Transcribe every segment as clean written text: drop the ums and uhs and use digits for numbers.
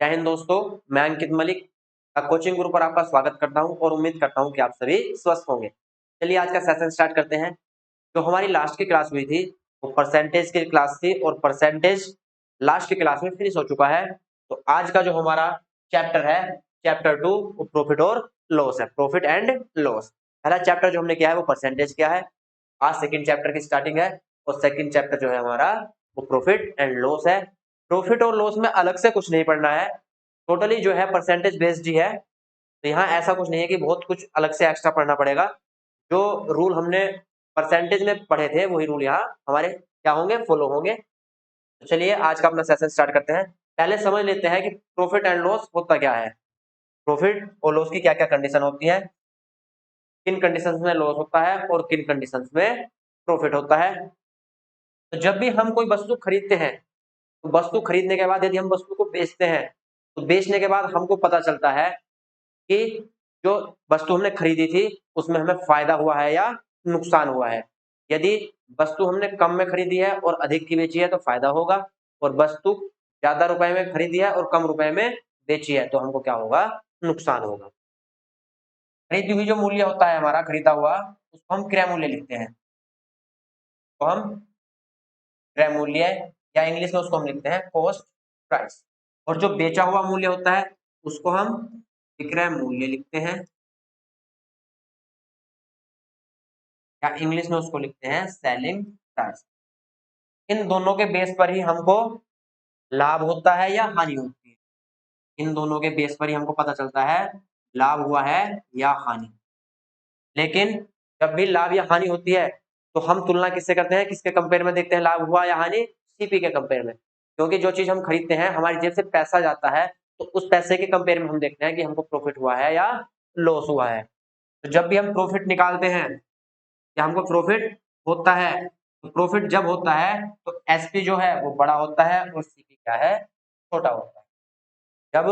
जय हिंद दोस्तों, मैं अंकित मलिक कोचिंग गुरु पर आपका स्वागत करता हूं और उम्मीद करता हूं कि आप सभी स्वस्थ होंगे। चलिए आज का सेशन स्टार्ट करते हैं। जो हमारी लास्ट की क्लास हुई थी वो परसेंटेज की क्लास थी और परसेंटेज लास्ट की क्लास में फिनिश हो चुका है। तो आज का जो हमारा चैप्टर है, चैप्टर 2 वो प्रॉफिट और लॉस है, प्रॉफिट एंड लॉस। पहला चैप्टर जो हमने किया है वो परसेंटेज किया है। आज सेकंड चैप्टर की स्टार्टिंग है और सेकंड चैप्टर जो है हमारा वो प्रॉफिट एंड लॉस है। प्रॉफिट और लॉस में अलग से कुछ नहीं पढ़ना है, टोटली जो है परसेंटेज बेस्ड ही है। तो यहाँ ऐसा कुछ नहीं है कि बहुत कुछ अलग से एक्स्ट्रा पढ़ना पड़ेगा। जो रूल हमने परसेंटेज में पढ़े थे वही रूल यहाँ हमारे क्या होंगे, फॉलो होंगे। तो चलिए आज का अपना सेशन स्टार्ट करते हैं। पहले समझ लेते हैं कि प्रॉफिट एंड लॉस होता क्या है, प्रॉफिट और लॉस की क्या क्या कंडीशन होती है, किन कंडीशंस में लॉस होता है और किन कंडीशंस में प्रॉफिट होता है। तो जब भी हम कोई वस्तु खरीदते हैं तो वस्तु खरीदने के बाद यदि हम वस्तु को बेचते हैं तो बेचने के बाद हमको पता चलता है कि जो वस्तु हमने खरीदी थी उसमें हमें फायदा हुआ है या नुकसान हुआ है। यदि वस्तु हमने कम में खरीदी है और अधिक की बेची है तो फायदा होगा, और वस्तु ज्यादा रुपए में खरीदी है और कम रुपए में बेची है तो हमको क्या होगा, नुकसान होगा। खरीदी हुई जो मूल्य होता है हमारा खरीदा हुआ उसको हम क्रय मूल्य लिखते हैं। तो हम क्रय मूल्य या इंग्लिश में उसको हम लिखते हैं कॉस्ट प्राइस। और जो बेचा हुआ मूल्य होता है उसको हम विक्रय मूल्य लिखते हैं या इंग्लिश में उसको लिखते हैं सेलिंग प्राइस। इन दोनों के बेस पर ही हमको लाभ होता है या हानि होती है, इन दोनों के बेस पर ही हमको पता चलता है लाभ हुआ है या हानि। लेकिन जब भी लाभ या हानि होती है तो हम तुलना किससे करते हैं, किसके कंपेयर में देखते हैं लाभ हुआ या हानि, सीपी के कंपेयर में। क्योंकि जो चीज हम खरीदते हैं हमारी जेब से पैसा जाता है तो उस पैसे के कंपेयर में हम देखते हैं कि हमको प्रॉफिट हुआ है या लॉस हुआ है। तो जब भी हम प्रॉफिट निकालते हैं या हमको प्रॉफिट होता है तो प्रॉफिट जब होता है तो एसपी जो है वो बड़ा होता है और सीपी क्या है, छोटा होता है। जब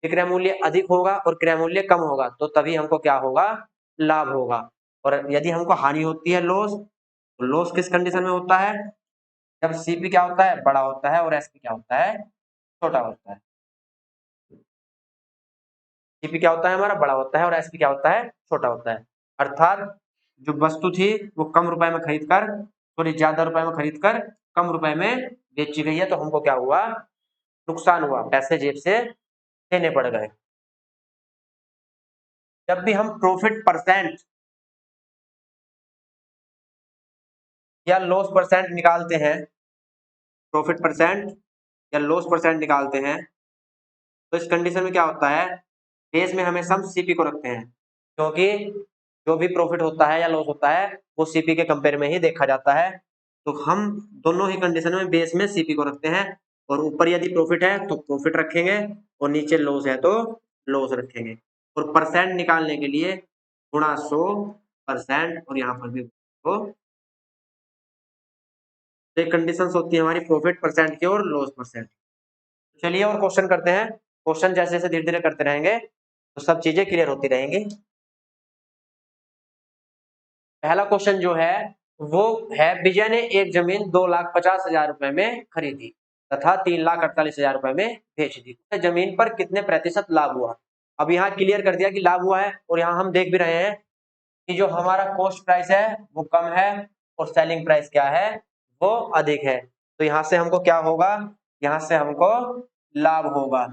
विक्रय मूल्य अधिक होगा और क्रय मूल्य कम होगा तो तभी हमको क्या होगा, लाभ होगा। और यदि हमको हानि होती है, लॉस, तो लॉस किस कंडीशन में होता है, जब सीपी क्या होता है, बड़ा होता है और एसपी क्या होता है, छोटा होता है। सीपी क्या होता है हमारा, बड़ा होता है और एसपी क्या होता है, छोटा होता है। अर्थात जो वस्तु थी वो कम रुपए में खरीद कर, थोड़ी ज्यादा रुपए में खरीद कर कम रुपए में बेची गई है तो हमको क्या हुआ, नुकसान हुआ, पैसे जेब से देने पड़ गए। जब भी हम प्रॉफिट परसेंट या लॉस परसेंट निकालते हैं, प्रॉफिट परसेंट या लॉस परसेंट निकालते हैं तो इस कंडीशन में क्या होता है, बेस में हमेशा हम सीपी को रखते हैं। क्योंकि जो भी प्रॉफिट होता है या लॉस होता है वो सीपी के कंपेयर में ही देखा जाता है। तो हम दोनों ही कंडीशन में बेस में सीपी को रखते हैं, और ऊपर यदि प्रॉफिट है तो प्रॉफिट रखेंगे और नीचे लॉस है तो लॉस रखेंगे। और परसेंट निकालने के लिए गुणा 100% और यहाँ पर भी तो ये कंडीशंस होती है हमारी प्रॉफिट परसेंट की और लॉस परसेंट। चलिए और क्वेश्चन करते हैं। क्वेश्चन जैसे जैसे धीरे धीरे करते रहेंगे तो सब चीजें क्लियर होती रहेंगी। पहला क्वेश्चन जो है वो है, विजय ने एक जमीन 2,50,000 रुपए में खरीदी तथा 3,48,000 रुपए में बेच दी, तो जमीन पर कितने प्रतिशत लाभ हुआ। अब यहाँ क्लियर कर दिया कि लाभ हुआ है, और यहाँ हम देख भी रहे हैं कि जो हमारा कॉस्ट प्राइस है वो कम है और सेलिंग प्राइस क्या है, वो अधिक है। तो यहाँ से हमको क्या होगा, यहाँ से हमको लाभ होगा।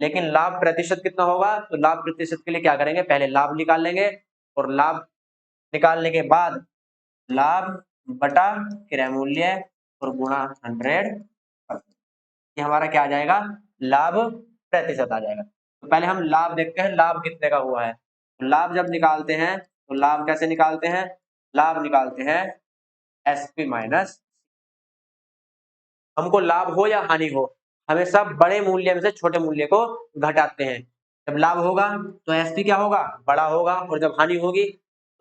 लेकिन लाभ प्रतिशत कितना होगा, तो लाभ प्रतिशत के लिए क्या करेंगे, पहले लाभ निकाल लेंगे और लाभ निकालने के बाद लाभ बटा क्रय मूल्य और गुणा 100, ये हमारा क्या आ जाएगा, लाभ प्रतिशत आ जाएगा। तो पहले हम लाभ देखते हैं, लाभ कितने का हुआ है। तो लाभ जब निकालते हैं तो लाभ कैसे निकालते हैं, लाभ निकालते हैं एसपी माइनस, हमको लाभ हो या हानि हो हमेशा बड़े मूल्य में से छोटे मूल्य को घटाते हैं। जब लाभ होगा तो एसपी क्या होगा, बड़ा होगा, और जब हानि होगी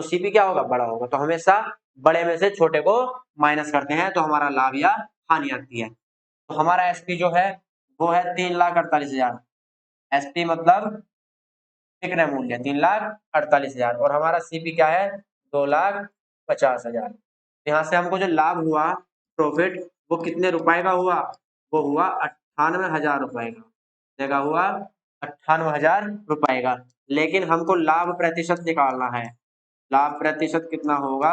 तो सीपी क्या होगा, बड़ा होगा। तो हमेशा बड़े में से छोटे को माइनस करते हैं तो हमारा लाभ या हानि आती है। तो हमारा एसपी जो है वो है 3,48,000, एसपी मतलब विक्रय मूल्य 3,48,000, और हमारा सीपी क्या है, 2,50,000। यहाँ से हमको जो लाभ हुआ, प्रॉफिट, वो कितने रुपए का हुआ, वो हुआ 98,000 रुपए का। जगह हुआ 98,000 रुपए का। लेकिन हमको लाभ प्रतिशत निकालना है। लाभ प्रतिशत कितना होगा?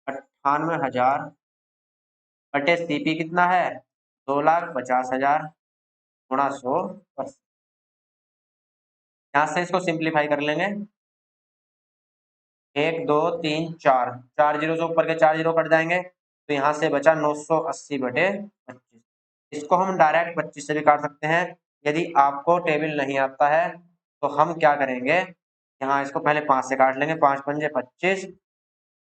98,000 बटे सीपी कितना है? 2,50,000 गुणा 100%। यहाँ से इसको सिंप्लीफाई कर लेंगे। 1 2 3 4 4 जीरो से ऊपर के 4 जीरो कट जाएंगे, तो यहाँ से बचा 980 बटे 25। इसको हम डायरेक्ट 25 से भी काट सकते हैं। यदि आपको टेबल नहीं आता है तो हम क्या करेंगे, यहाँ इसको पहले 5 से काट लेंगे। 5 पंजे 25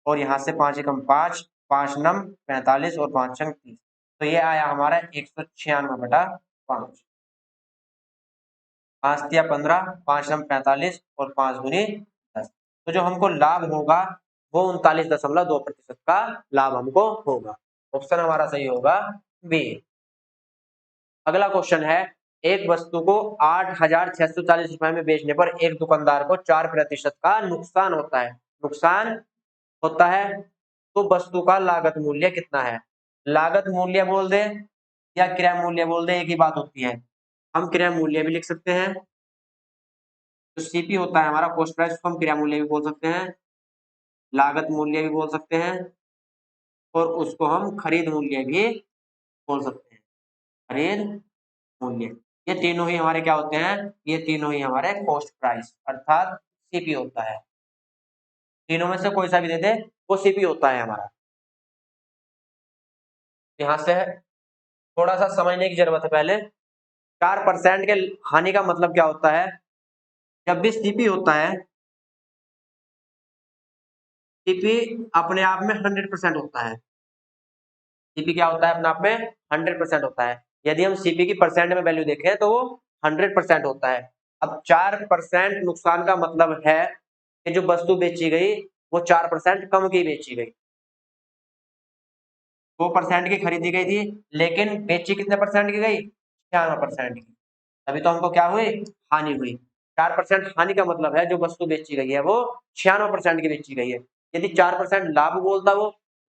और यहाँ से 5 एकम 5, 5 नम 45 और 5 छंग 30। तो ये आया हमारा 196 बटा 5। 5 तिया 15, 5 नम 45 और 5 दूनी 10। तो जो हमको लाभ होगा वो 39.2% का लाभ हमको होगा। ऑप्शन हमारा सही होगा बी। अगला क्वेश्चन है, एक वस्तु को 8,640 रुपए में बेचने पर एक दुकानदार को 4% का नुकसान होता है। नुकसान होता है तो वस्तु का लागत मूल्य कितना है? लागत मूल्य बोल दे या क्रय मूल्य बोल दे, एक ही बात होती है। हम क्रय मूल्य भी लिख सकते हैं। तो सीपी होता है हमारा कॉस्ट प्राइस, उसको हम क्रय मूल्य भी बोल सकते हैं, लागत मूल्य भी बोल सकते हैं और उसको हम खरीद मूल्य भी बोल सकते हैं। खरीद मूल्य, ये तीनों ही हमारे क्या होते हैं? ये तीनों ही हमारे कॉस्ट प्राइस अर्थात सीपी होता है। तीनों में से कोई सा भी दे दे वो सीपी होता है हमारा। यहाँ से थोड़ा सा समझने की जरूरत है पहले। 4% के हानि का मतलब क्या होता है? जब भी सीपी होता है, सीपी अपने आप में 100% होता है। सीपी क्या होता है? अपने आप में 100% होता है। यदि हम सीपी की परसेंट में वैल्यू देखें तो वो 100% होता है। अब 4% नुकसान का मतलब है कि जो वस्तु बेची गई वो 4% कम की बेची गई। 2% की खरीदी गई थी लेकिन बेची कितने परसेंट की गई? 96% की। तभी तो हमको क्या हुई? हानि हुई। 4% हानि का मतलब है जो वस्तु बेची गई है वो 96% की बेची गई है। यदि 4% लाभ बोलता वो,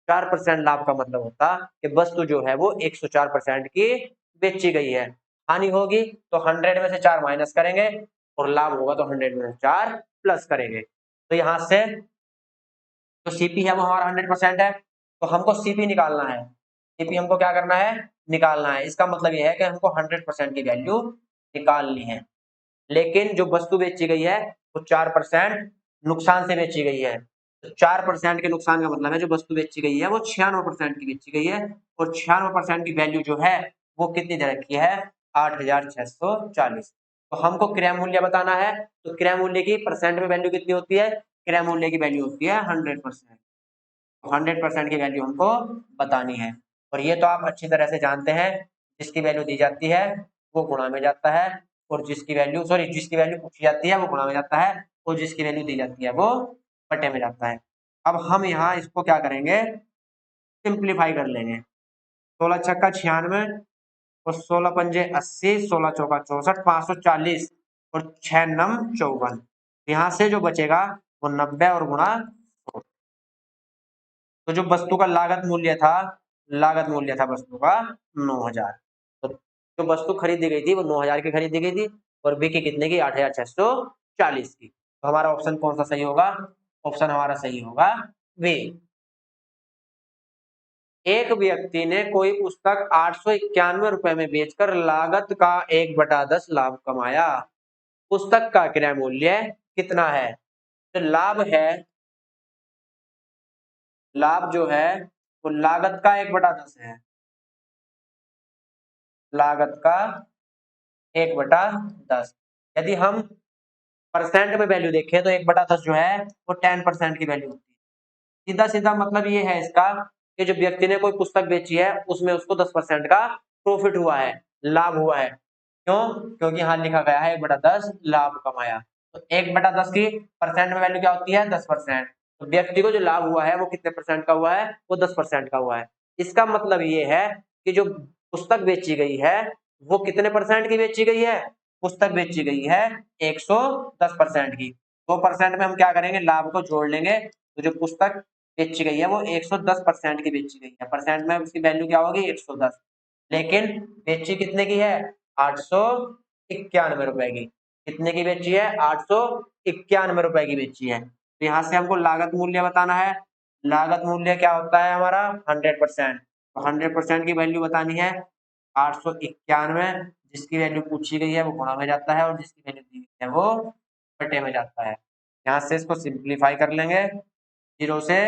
4% लाभ का मतलब होता कि वस्तु जो है वो 104% की बेची गई है। हानि होगी तो 100 में से 4 माइनस करेंगे और लाभ होगा तो 100 में से 4 प्लस करेंगे। तो यहाँ से जो सीपी है वो हमारा 100% है, तो हमको सीपी निकालना है। सीपी हमको क्या करना है? निकालना है। इसका मतलब ये है कि हमको 100% की वैल्यू निकालनी है। लेकिन जो वस्तु बेची गई है वो 4% नुकसान से बेची गई है। तो 4% के नुकसान का मतलब है जो वस्तु बेची गई है वो 96% की बेची गई है और 96% की वैल्यू जो है वो कितनी दे रखी है? 8,640। तो हमको क्रय मूल्य बताना है, तो क्रय मूल्य की परसेंट में वैल्यू कितनी होती है? क्रय मूल्य की वैल्यू होती है 100%। तो 100% की वैल्यू हमको बतानी है और ये तो आप अच्छी तरह से जानते हैं, जिसकी वैल्यू दी जाती है वो गुणा में जाता है और जिसकी वैल्यू पूछी जाती है वो गुणा में जाता है और जिसकी वैल्यू दी जाती है वो बटे में जाता है। अब हम यहाँ इसको क्या करेंगे? सिंप्लीफाई कर लेंगे। 16 छक्का 96 और 16 पंजे 80, 16 चौका 64, 540 और 6 नम 54। यहाँ से जो बचेगा वो 90 और गुणा 100। तो जो वस्तु का लागत मूल्य था वस्तु का 9,000। तो जो वस्तु खरीदी गई थी वो 9,000 की खरीदी गई थी और बिकी कितने की? 8,640 की। तो हमारा ऑप्शन कौन सा सही होगा? ऑप्शन हमारा सही होगा बी। एक व्यक्ति ने कोई पुस्तक 891 रुपए में बेचकर लागत का 1/10 लाभ कमाया। पुस्तक का क्रय मूल्य कितना है? तो लाभ जो है वो लागत का 1/10 है। लागत का 1/10। यदि हम परसेंट में वैल्यू देखें तो 1/10 जो है वो 10% की वैल्यू होती है। सीधा सीधा मतलब ये है इसका कि जो व्यक्ति ने कोई पुस्तक बेची है उसमें उसको 10% का प्रॉफिट हुआ है, लाभ हुआ है। क्यों? क्योंकि यहाँ लिखा गया है 1/10 लाभ कमाया। तो 1/10 की परसेंट में वैल्यू क्या होती है? 10%। तो व्यक्ति को जो लाभ हुआ है वो कितने परसेंट का हुआ है? वो 10% का हुआ है। इसका मतलब ये है कि जो पुस्तक बेची गई है वो कितने परसेंट की बेची गई है? पुस्तक बेची गई है 110% की। 2% में हम क्या करेंगे? लाभ को जोड़ लेंगे। तो जो पुस्तक बेची गई है वो 110% की बेची गई है। परसेंट में उसकी वैल्यू क्या होगी? 110। लेकिन बेची कितने की है? 800 891 की। कितने की बेची है? 891 रुपए की बेची है। तो यहाँ से हमको लागत मूल्य बताना है। लागत मूल्य क्या होता है हमारा? 100%। तो 100% की वैल्यू बतानी है 891, जिसकी वैल्यू पूछी गई है वो गुणा में जाता है और जिसकी वैल्यू दी गई है वो बटे में जाता है। यहाँ से इसको सिंप्लीफाई कर लेंगे। 0 से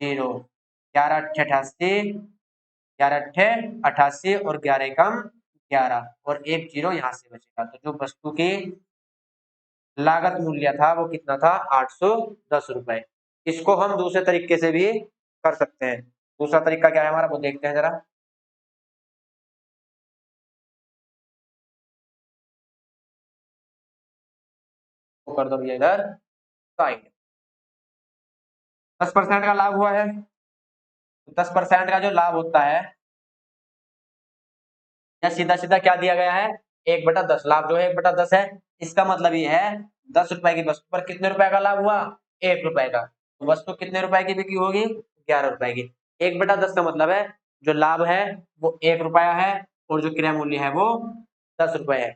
0, 11 अट्ठे 88, 11 अट्ठे 88 और 11 एकम 11 और एक 0 यहाँ से बचेगा। तो जो वस्तु की लागत मूल्य था वो कितना था? 810 रुपए। इसको हम दूसरे तरीके से भी कर सकते हैं। दूसरा तरीका क्या है हमारा, वो देखते हैं जरा। वो कर दो भैया इधर साइड। 10% का लाभ हुआ है। 10% का जो लाभ होता है, या सीधा सीधा क्या दिया गया है? 1/10। लाभ जो है 1/10 है। इसका मतलब ये है 10 रुपए की वस्तु पर कितने रुपए का लाभ हुआ? 1 रुपए का। तो वस्तु कितने रुपए की बिकी होगी? 11 रुपए की। 1/10 का मतलब है जो लाभ है वो 1 रुपया है और जो क्रय मूल्य है वो 10 रुपए है,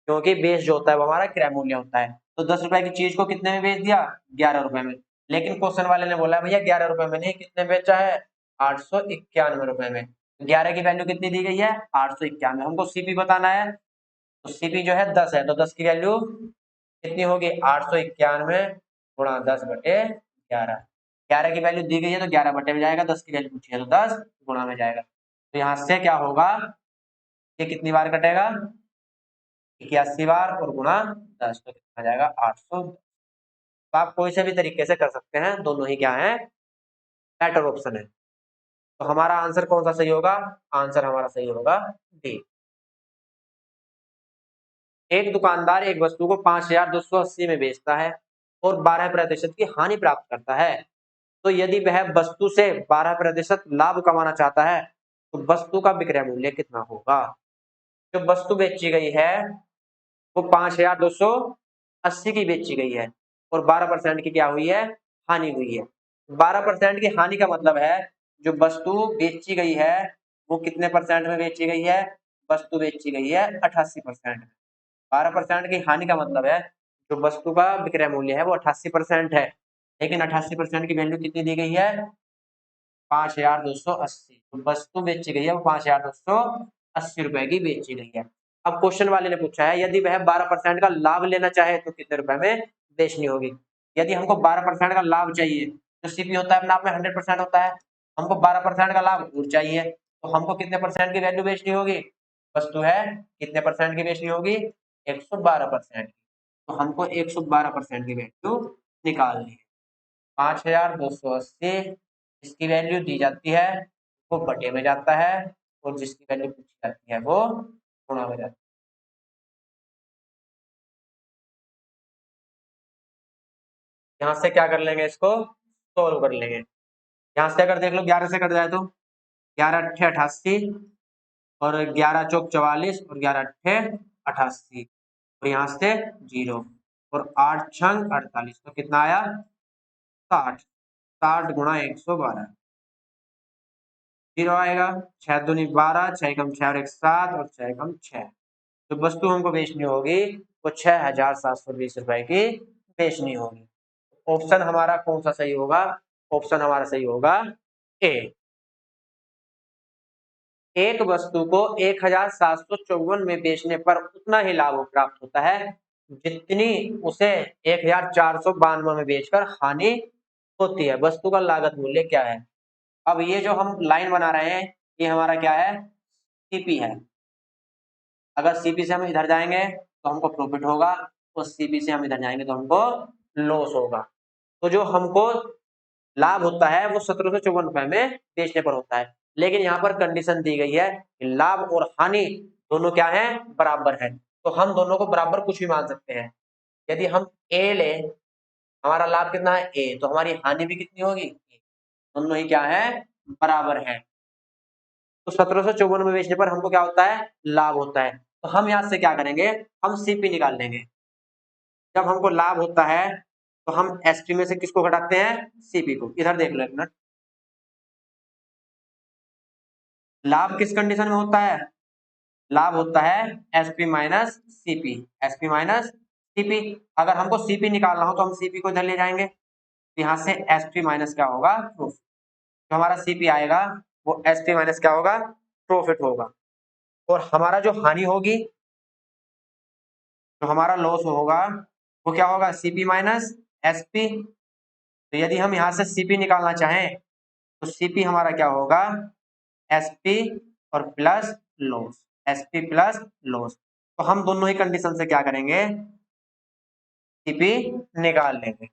क्योंकि बेस जो होता है वो हमारा क्रय मूल्य होता है। तो 10 रुपए की चीज को कितने में बेच दिया? 11 रुपए में। लेकिन क्वेश्चन वाले ने बोला भैया 11 रुपए में नहीं, कितने बेचा है? 891 रुपए में। 11 की वैल्यू कितनी दी गई है? 891। हमको सीपी बताना है। तो सीपी जो है 10 है, तो 10 की वैल्यू कितनी होगी? 891 गुणा 10/11। 11 की वैल्यू दी गई है तो 11 बटे में जाएगा, 10 की वैल्यू पूछी है तो 10 गुणा में जाएगा। तो यहाँ से क्या होगा? ये कितनी बार कटेगा? 81 बार और गुणा 10, तो कितना जाएगा? 800। तो आप कोई से भी तरीके से कर सकते हैं, दोनों ही क्या है? बेटर ऑप्शन है। तो हमारा आंसर कौन सा सही होगा? आंसर हमारा सही होगा डी। एक दुकानदार एक वस्तु को 5280 में बेचता है और 12% की हानि प्राप्त करता है। तो यदि वह वस्तु से 12% लाभ कमाना चाहता है तो वस्तु का विक्रय मूल्य कितना होगा? जो वस्तु बेची गई है वो 5280 की बेची गई है और 12% की क्या हुई है? हानि हुई है। 12% की हानि का मतलब है जो वस्तु बेची गई है वो कितने परसेंट में बेची गई है? वस्तु बेची गई है 88%। 12% की हानि का मतलब है जो वस्तु का विक्रय मूल्य है वो 88% है, लेकिन 88% की वैल्यू कितनी दी गई है? 5280। तो वस्तु बेची गई है वो 5280 रुपए की बेची गई है। अब क्वेश्चन वाले ने पूछा है यदि वह 12% का लाभ लेना चाहे तो कितने रुपए में बेचनी होगी? यदि हमको 12% का लाभ चाहिए, तो सीपी होता है अपने आप में 100% होता है। हमको 12% का लाभ और चाहिए, तो हमको कितने परसेंट की वैल्यू बेचनी होगी? वस्तु है कितने परसेंट की बेचनी होगी? 112% की। तो हमको 112% की वैल्यू निकालनी है। 5280 जिसकी वैल्यू दी जाती है वो बटे में जाता है और जिसकी वैल्यू पूछी जाती है वो गुणा में जाती है। यहाँ से क्या कर लेंगे? इसको सोल्व कर लेंगे। यहाँ से अगर देख लो 11 से कट जाए तो 11 अट्ठे 88 और 11 चौक 44 और 11 अट्ठे 88 और यहाँ से 0 और 8 छंग 48, तो कितना आया? 60। 60 गुणा 112 0 आएगा। 6 दूनी 12, 6 कम 6 और 1 7 और 6 कम 6। जो वस्तु हमको बेचनी होगी वो 6720 रुपए की बेचनी होगी। ऑप्शन हमारा कौन सा सही होगा? ऑप्शन हमारा सही होगा ए। एक वस्तु को 1754 में बेचने पर उतना ही लाभ प्राप्त होता है जितनी उसे 1492 में बेचकर हानि होती है। वस्तु का लागत मूल्य क्या है? अब ये जो हम लाइन बना रहे हैं ये हमारा क्या है? सीपी है। अगर सीपी से हम इधर जाएंगे तो हमको प्रॉफिट होगा और सीपी से हम इधर जाएंगे तो हमको लॉस होगा। तो जो हमको लाभ होता है वो 1754 रुपए में बेचने पर होता है, लेकिन यहाँ पर कंडीशन दी गई है कि लाभ और हानि दोनों क्या है? बराबर है। तो हम दोनों को बराबर कुछ भी मान सकते हैं। यदि हम ए ले, हमारा लाभ कितना है? ए, तो हमारी हानि भी कितनी होगी? दोनों ही क्या है? बराबर है। तो 1754 में बेचने पर हमको क्या होता है? लाभ होता है। तो हम यहाँ से क्या करेंगे? हम सीपी निकाल लेंगे। जब हमको लाभ होता है तो हम एसपी में से किसको घटाते हैं? सीपी को। इधर देख लो एक मिनट। लाभ किस कंडीशन में होता है? लाभ होता है SP minus CP, SP minus CP. अगर हमको सीपी निकालना हो तो हम सीपी को इधर ले जाएंगे, यहाँ से एसपी माइनस क्या होगा, प्रॉफिट। जो हमारा सीपी आएगा वो एसपी माइनस क्या होगा, प्रॉफिट होगा। और हमारा जो हानि होगी, जो हमारा लॉस होगा वो क्या होगा, सीपी माइनस एसपी। तो यदि हम यहाँ से सीपी निकालना चाहें तो सीपी हमारा क्या होगा, एसपी और plus loss, SP plus loss. तो हम दोनों ही कंडीशन से क्या करेंगे, सीपी निकाल लेंगे।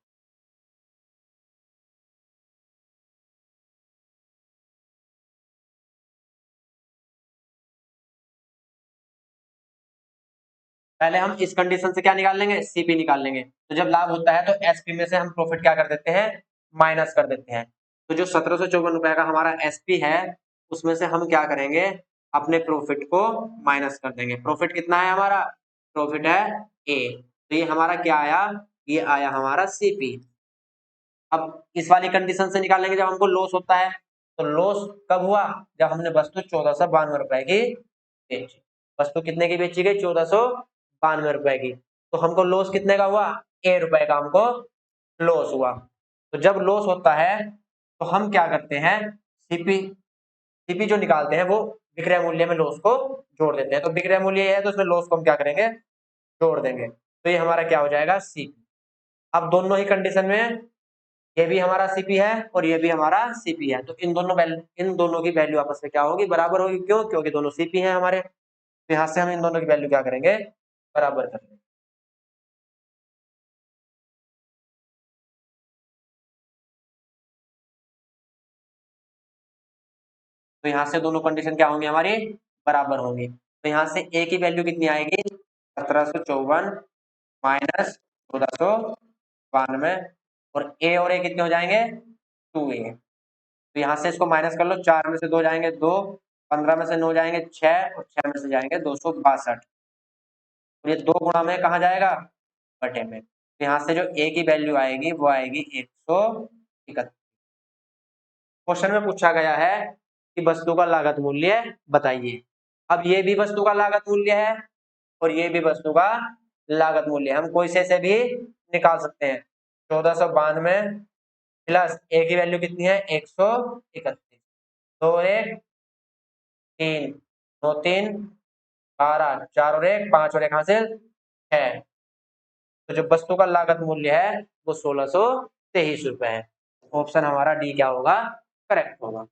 पहले हम इस कंडीशन से क्या निकाल लेंगे, सीपी निकाल लेंगे। तो जब लाभ होता है तो एसपी में से हम प्रॉफिट क्या कर देते हैं, माइनस कर देते हैं। तो जो 1754 का हमारा एसपी है उसमें से हम क्या करेंगे, अपने प्रॉफिट को माइनस कर देंगे। प्रॉफिट कितना है हमारा, प्रॉफिट है ए। तो ये हमारा क्या आया, ये आया हमारा सीपी। अब इस वाली कंडीशन से निकालेंगे जब हमको लॉस होता है। तो लॉस कब हुआ, जब हमने वस्तु 1492 की बेची। वस्तु कितने की बेची गई, 1492 की। तो हमको लॉस कितने का हुआ, ए रुपए का हमको लॉस हुआ। तो जब लॉस होता है तो हम क्या करते हैं, सीपी, सीपी जो निकालते हैं वो विक्रय मूल्य में लॉस को जोड़ देते हैं। तो विक्रय मूल्य है तो उसमें लॉस को हम क्या करेंगे, जोड़ देंगे। तो ये हमारा क्या हो जाएगा, सीपी। अब दोनों ही कंडीशन में ये भी हमारा सीपी है और ये भी हमारा सीपी है, तो इन दोनों की वैल्यू आपस में क्या होगी, बराबर होगी। क्यों, क्योंकि दोनों सीपी हैं हमारे। तो यहाँ से हम इन दोनों की वैल्यू क्या करेंगे, बराबर करेंगे। तो यहाँ से दोनों कंडीशन क्या होंगी हमारी, बराबर होंगी। तो यहाँ से ए की वैल्यू कितनी आएगी, 1754 माइनस 1492, और ए कितने हो जाएंगे, 2a। तो यहाँ से इसको माइनस कर लो, 4 में से 2 जाएंगे 2, 15 में से 9 जाएंगे 6, और 6 में से जाएंगे 262। ये 2 गुणा में कहा जाएगा, बटे में। तो यहाँ से जो ए की वैल्यू आएगी वो आएगी 131। क्वेश्चन में पूछा गया है कि वस्तु का लागत मूल्य बताइए। अब ये भी वस्तु का लागत मूल्य है और ये भी वस्तु का लागत मूल्य, हम कोई से भी निकाल सकते हैं। 1492 प्लस ए की वैल्यू कितनी है, 131। 2 1 3 9 3 12, 4 और 1 5 और 1 हासिल 6। तो जो वस्तु का लागत मूल्य है वो 1623 रुपए है। ऑप्शन हमारा डी क्या होगा, करेक्ट होगा।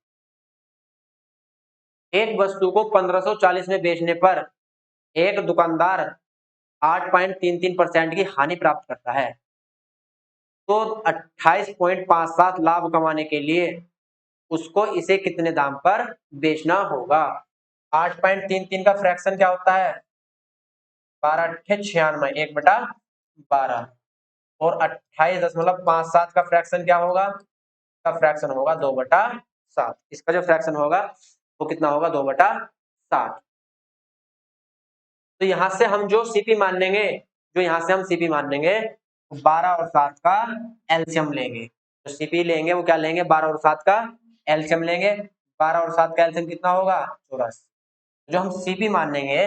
एक वस्तु को 1540 में बेचने पर एक दुकानदार 8.33% की हानि प्राप्त करता है, तो 28.57 लाभ कमाने के लिए उसको इसे कितने दाम पर बेचना होगा। 8.33 का फ्रैक्शन क्या होता है, 12×96, 1/12। और 28.57 का फ्रैक्शन क्या होगा, का फ्रैक्शन होगा 2/7। इसका जो फ्रैक्शन होगा वो कितना होगा, 2/7। तो यहां से हम जो सीपी मान लेंगे, जो यहां से हम सीपी मान लेंगे 12 और 7 का एलसीएम लेंगे। तो सीपी लेंगे वो क्या लेंगे, 12 और 7 का एलसीएम लेंगे। 12 और 7 का एलसीएम कितना होगा, 84। जो हम सीपी मान लेंगे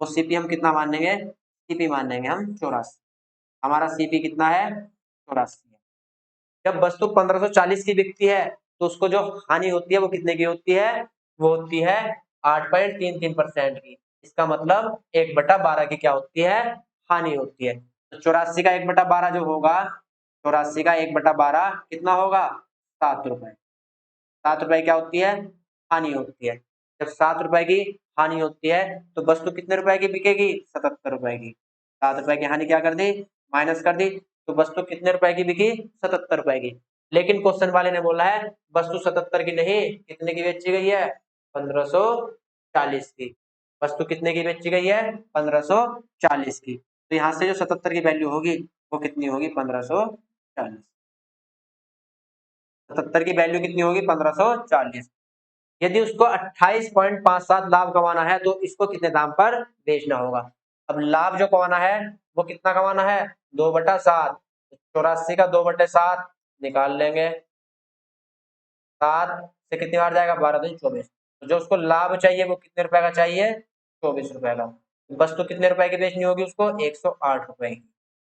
वो सीपी हम कितना मान लेंगे, सीपी मान लेंगे हम 84। हमारा सीपी कितना है, 84 है। जब वस्तु 1540 की बिकती है तो उसको जो हानि होती है वो कितने की होती है, वो होती है 8.33% की। इसका मतलब 1/12 की क्या होती है, हानि होती है। तो 84 का 1/12 जो होगा, 84 का 1/12 कितना होगा, 7 रुपए। 7 रुपए क्या होती है, हानि होती है। जब 7 रुपए की हानि होती है तो वस्तु कितने रुपए की बिकेगी, 77 रुपए की। 7 रुपए की हानि क्या कर दी, माइनस कर दी। तो वस्तु कितने रुपए की बिकी, 77 रुपए की। लेकिन क्वेश्चन वाले ने बोला है वस्तु 77 की नहीं, कितने की बेची गई है, 1540 की। वस्तु कितने की बेची गई है, 1540 की। तो यहाँ से जो 77 की वैल्यू होगी वो कितनी होगी, 1540। 77 की वैल्यू कितनी होगी, 1540। यदि उसको 28.57 लाभ कमाना है तो इसको कितने दाम पर बेचना होगा। अब लाभ जो कमाना है वो कितना कमाना है, 2/7। 84 का 2/7 निकाल लेंगे, 7 से कितनी बार जाएगा, 12 दूनी 24। तो जो उसको लाभ चाहिए वो कितने रुपए का चाहिए, 24 रुपए का। वस्तु कितने रुपए की बेचनी होगी उसको? 108 रुपए की।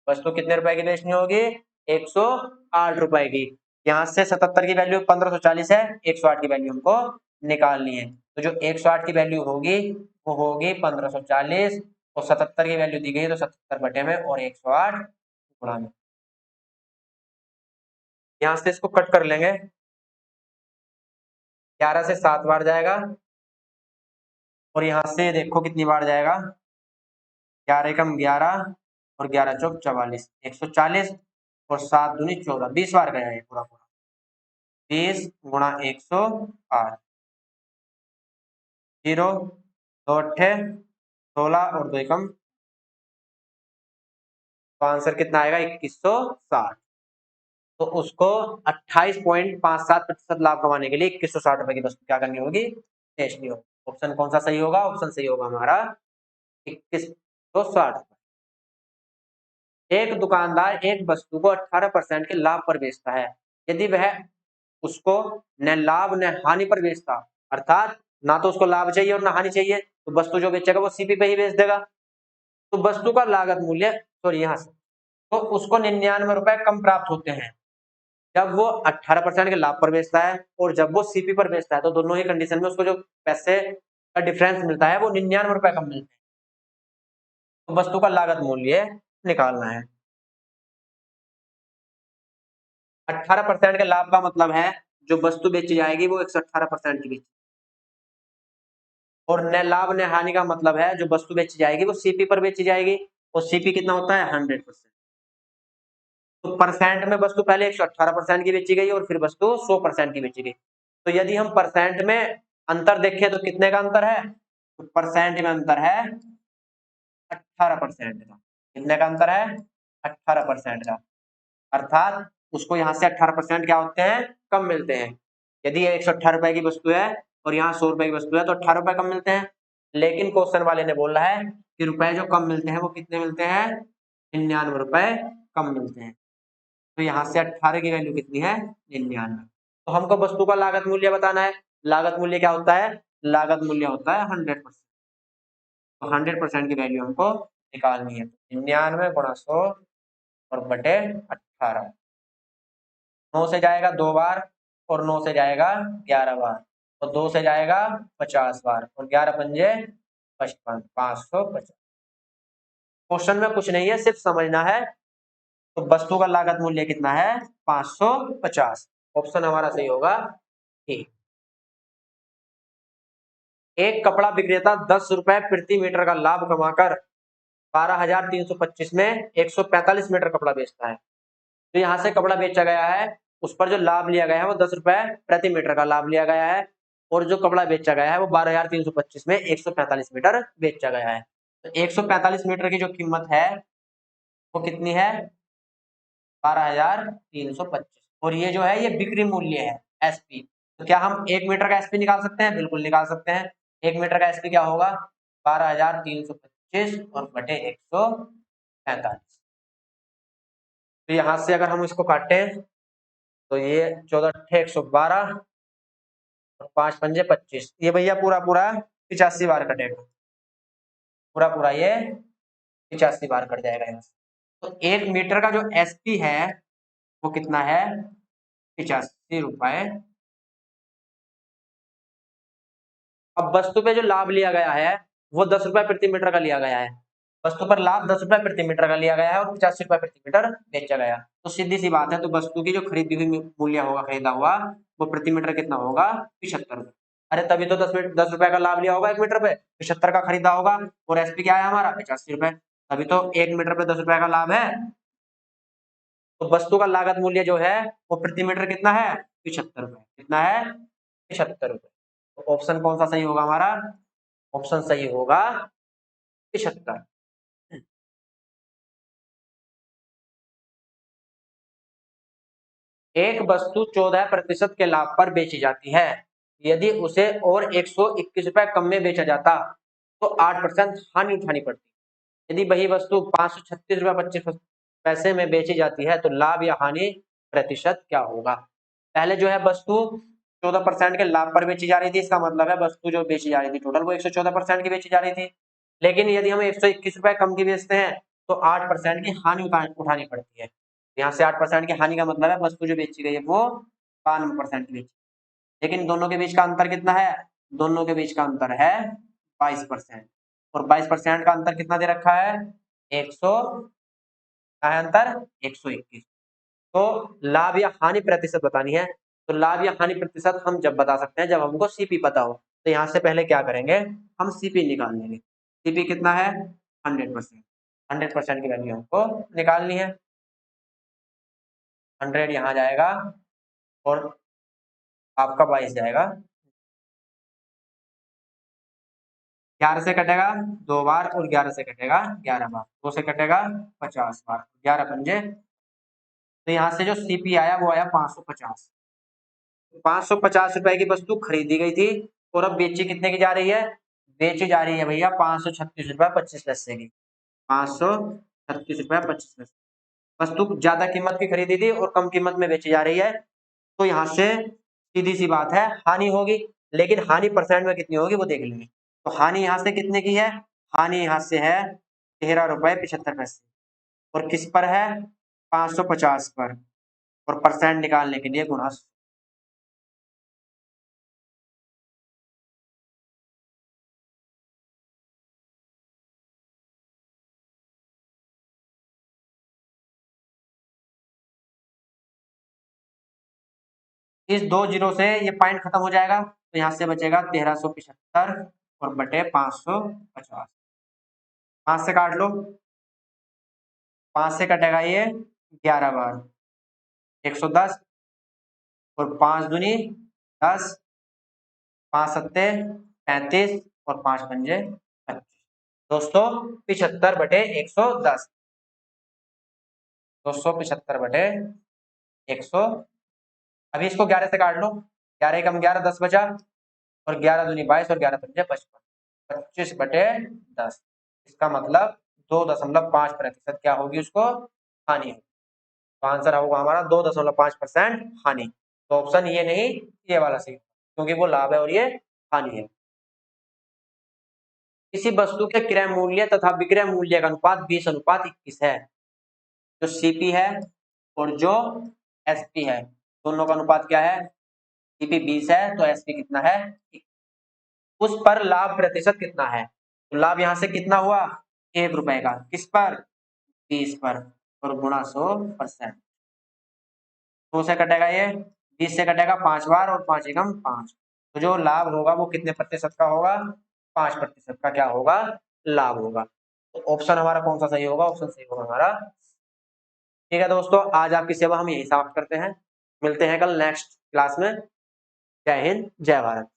वस्तु कितने रुपए की बेचनी होगी? 108 रुपए की। यहाँ से 77 की वैल्यू 1540 है, 108 की वैल्यू हमको निकालनी है। तो जो 108 की वैल्यू होगी वो होगी 1540, और 77 की वैल्यू दी गई है तो 77 बटे में और 108 गुणा में। यहाँ से इसको कट कर लेंगे, 11 से 7 बार जाएगा, और यहाँ से देखो कितनी बार जाएगा, 11 एकम 11 और 11 चौक 44, 140 और 7 दूनी 14, 20 बार गया है पूरा पूरा। 20 गुणा 108, 0 2 अट्ठे 16 और 2 एकम, तो आंसर कितना आएगा? 2160। तो उसको 28.57% लाभ कमाने के लिए 2160 रुपए की वस्तु क्या करनी होगी? बेचनी होगी। ऑप्शन कौन सा सही होगा? ऑप्शन सही होगा हमारा 2160। एक दुकानदार एक वस्तु को 18% के लाभ पर बेचता है। यदि वह उसको न लाभ न हानि पर बेचता, अर्थात ना तो उसको लाभ चाहिए और ना हानि चाहिए, तो वस्तु जो बेचेगा वो सीपी पे ही बेच देगा। तो वस्तु का लागत मूल्य, सॉरी यहाँ से, तो उसको 99 रुपए कम प्राप्त होते हैं जब वो 18% के लाभ पर बेचता है, और जब वो सीपी पर बेचता है तो दोनों ही कंडीशन में उसको जो पैसे का डिफरेंस मिलता है वो 99 रुपए कम मिलते हैं। तो वस्तु का लागत मूल्य निकालना है। 18% के लाभ का मतलब है जो वस्तु बेची जाएगी वो 118% की बेची, और न लाभ न हानि का मतलब है जो वस्तु बेची जाएगी वो सीपी पर बेची जाएगी, और सीपी कितना होता है? 100%। तो परसेंट में वस्तु पहले 118% की बेची गई और फिर वस्तु 100% की बेची गई। तो यदि हम परसेंट में अंतर देखें तो कितने का अंतर है? तो परसेंट में अंतर है 18% का। कितने का अंतर है? 18% का। अर्थात उसको यहाँ से 18% क्या होते हैं? कम मिलते हैं। यदि ये 118 रुपए की वस्तु है और यहाँ 100 रुपए की वस्तु है तो 18 रुपए कम मिलते हैं। लेकिन क्वेश्चन वाले ने बोला है कि रुपए जो कम मिलते हैं वो कितने मिलते हैं? 99 रुपए कम मिलते हैं। तो यहाँ से 18 की वैल्यू कितनी है? 99। तो हमको वस्तु का लागत मूल्य बताना है। लागत मूल्य क्या होता है? लागत मूल्य होता है 100%। तो 100% की वैल्यू हमको निकालनी है। 99 गुणा 100 और बटे 18। 9 से जाएगा 2 बार, और 9 से जाएगा 11 बार, और 2 से जाएगा 50 बार, और 11 पंजे 55, 550। क्वेश्चन में कुछ नहीं है, सिर्फ समझना है। तो वस्तु का लागत मूल्य कितना है? 550। ऑप्शन हमारा सही होगा ठीक। एक कपड़ा विक्रेता 10 रुपए प्रति मीटर का लाभ कमाकर 12,325 में 145 मीटर कपड़ा बेचता है। तो यहाँ से कपड़ा बेचा गया है, उस पर जो लाभ लिया गया है वो 10 रुपए प्रति मीटर का लाभ लिया गया है, और जो कपड़ा बेचा गया है वो 12,325 में 145 मीटर बेचा गया है। तो 145 मीटर की जो कीमत है वो कितनी है? 12,325, और ये जो है ये बिक्री मूल्य है, एसपी। तो क्या हम 1 मीटर का एसपी निकाल सकते हैं? बिल्कुल निकाल सकते हैं। 1 मीटर का एसपी क्या होगा? 12,325 और बटे 145। तो यहाँ से अगर हम इसको काटें तो ये 14 अट्ठे 112 और 5 पंजे 25, ये भैया पूरा पूरा 85 बार कटेगा। पूरा पूरा ये 85 बार कट जाएगा यहाँ से। तो 1 मीटर का जो एसपी है वो कितना है? 85 रुपए। अब वस्तु पे जो लाभ लिया गया है वो 10 रुपए प्रति मीटर का लिया गया है। वस्तु पर लाभ 10 रुपए प्रति मीटर का लिया गया है और 85 रुपए प्रति मीटर बेचा गया। तो सीधी सी बात है, तो वस्तु की जो खरीदी हुई मूल्य होगा, खरीदा हुआ, वो प्रति मीटर कितना होगा? 75 रुपए। अरे तभी तो 10 रुपए का लाभ लिया होगा 1 मीटर पे, 75 का खरीदा होगा, और एसपी क्या है हमारा? 85 रुपए। तभी तो 1 मीटर पे 10 रुपए का लाभ है। तो वस्तु का लागत मूल्य जो है वो प्रति मीटर कितना है? 75 रुपए। कितना है? 75 रुपए। तो ऑप्शन कौन सा सही होगा हमारा? ऑप्शन सही होगा 75। एक वस्तु 14% के लाभ पर बेची जाती है। यदि उसे और 121 रुपए कम में बेचा जाता तो 8% हानि उठानी पड़ती। यदि वही वस्तु 536 रुपए 25 पैसे में बेची जाती है तो लाभ या हानि प्रतिशत क्या होगा? पहले जो है वस्तु 114% के लाभ पर बेची जा रही थी। इसका मतलब है वस्तु जो बेची जा रही थी टोटल वो 114% की बेची जा रही थी। लेकिन यदि हम 121 रुपए कम की बेचते हैं तो 8% की हानि उठानी पड़ती है। यहाँ से 8% की हानि का मतलब है वस्तु जो बेची गई है वो 92% की बेची। लेकिन दोनों के बीच का अंतर कितना है? दोनों के बीच का अंतर है 22%। और 22% का अंतर कितना दे रखा है? 100 का है अंतर 121। तो लाभ या हानि प्रतिशत बतानी है। तो लाभ या हानि प्रतिशत हम जब बता सकते हैं जब हमको सीपी पता हो। तो यहाँ से पहले क्या करेंगे, हम सीपी निकाल लेंगे। सीपी कितना है? 100%। 100% की वैल्यू हमको निकालनी है। 100 यहाँ जाएगा और आपका 22 जाएगा। 11 से कटेगा 2 बार और 11 से कटेगा 11 बार। 2 से कटेगा 50 बार। 11 पंजे, तो यहाँ से जो सीपी आया वो आया 550। 550 रुपए की वस्तु खरीदी गई थी और अब बेची कितने की जा रही है? बेची जा रही है भैया 536 रुपए 25 पैसे की। 536 रुपए 25 पैसे। वस्तु ज्यादा कीमत की खरीदी थी और कम कीमत में बेची जा रही है। तो यहाँ से सीधी सी बात है हानि होगी। लेकिन हानि परसेंट में कितनी होगी वो देख लेंगे। तो हानि यहाँ से कितने की है? हानि यहाँ से है 13 रुपए 75 पैसे। और किस पर है? 550 पर। और परसेंट निकालने के लिए गुणा। इस 2 जीरो से ये पॉइंट खत्म हो जाएगा तो यहाँ से बचेगा 1375 और बटे 550। 5 से काट लो, 5 से कटेगा ये 11 बार 110 और 5 दूनी 10, 5 सत्ते 35 और 5 पंजे 25। दोस्तों 75 बटे 110। 275 बटे 100। अभी इसको 11 से काट लो, 11 कम 11 10 बचा और 11 दूनी 22 और 11 पंजे 55। 25 बटे 10। इसका मतलब 2.5% क्या होगी उसको? हानि। तो आंसर होगा हमारा 2.5% हानि। तो ऑप्शन ये नहीं ये वाला सही, क्योंकि वो लाभ है और ये हानि है। किसी वस्तु के क्रय मूल्य तथा विक्रय मूल्य का अनुपात 20:21 है। जो सीपी है और जो एसपी है दोनों का अनुपात क्या है? सीपी 20 है तो एसपी कितना है? उस पर लाभ प्रतिशत कितना है? तो लाभ यहाँ से कितना हुआ? 1 रुपए का। किस पर? 20 पर। और गुणा 100%। 100 से कटेगा ये, 20 से कटेगा 5 बार और 5 एकम 5। तो जो लाभ होगा वो कितने प्रतिशत का होगा? 5% का क्या होगा? लाभ होगा। तो ऑप्शन हमारा कौन सा सही होगा? ऑप्शन सही होगा हमारा। ठीक है दोस्तों, आज आपकी सेवा हम यही समाप्त करते हैं। मिलते हैं कल नेक्स्ट क्लास में। जय हिंद, जय भारत।